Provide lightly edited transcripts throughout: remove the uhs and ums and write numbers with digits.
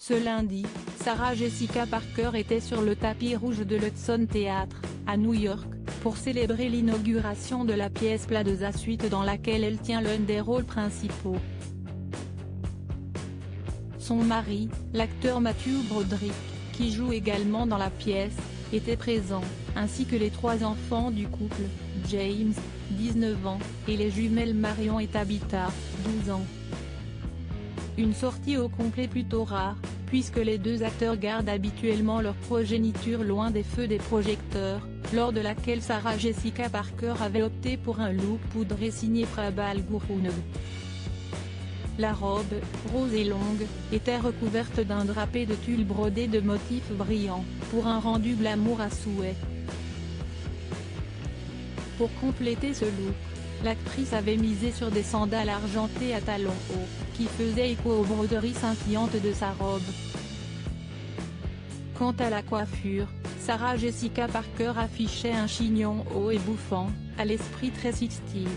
Ce lundi, Sarah Jessica Parker était sur le tapis rouge de l'Hudson Theatre, à New York, pour célébrer l'inauguration de la pièce Plaza Suite dans laquelle elle tient l'un des rôles principaux. Son mari, l'acteur Matthew Broderick, qui joue également dans la pièce, était présent, ainsi que les 3 enfants du couple, James, 19 ans, et les jumelles Marion et Tabitha, 12 ans. Une sortie au complet plutôt rare, puisque les 2 acteurs gardent habituellement leur progéniture loin des feux des projecteurs, lors de laquelle Sarah Jessica Parker avait opté pour un look poudré signé Prabal Gurung. La robe, rose et longue, était recouverte d'un drapé de tulle brodé de motifs brillants, pour un rendu glamour à souhait. Pour compléter ce look, l'actrice avait misé sur des sandales argentées à talons hauts, qui faisaient écho aux broderies scintillantes de sa robe. Quant à la coiffure, Sarah Jessica Parker affichait un chignon haut et bouffant, à l'esprit très 60s.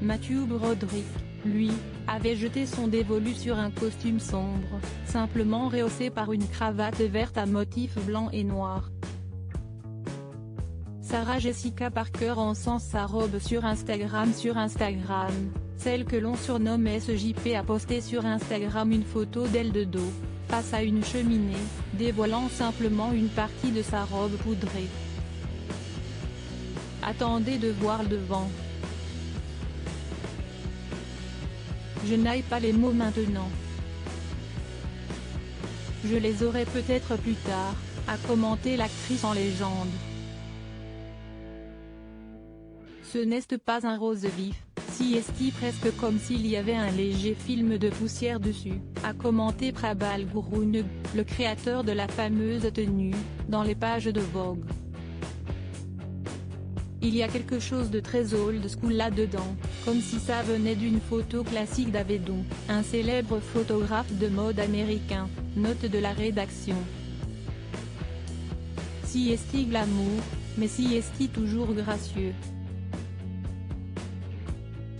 Matthew Broderick, lui, avait jeté son dévolu sur un costume sombre, simplement rehaussé par une cravate verte à motifs blancs et noirs. Sarah Jessica Parker encense sa robe sur Instagram. Celle que l'on surnomme SJP a posté sur Instagram une photo d'elle de dos, face à une cheminée, dévoilant simplement une partie de sa robe poudrée. Attendez de voir le devant. Je n'aille pas les mots maintenant. Je les aurai peut-être plus tard, a commenté l'actrice en légende. Ce n'est pas un rose vif, si est presque comme s'il y avait un léger film de poussière dessus, a commenté Prabal Gurung, le créateur de la fameuse tenue, dans les pages de Vogue. Il y a quelque chose de très old school là-dedans, comme si ça venait d'une photo classique d'Avedon, un célèbre photographe de mode américain, note de la rédaction. Si est glamour, mais si est toujours gracieux.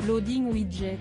Loading widget.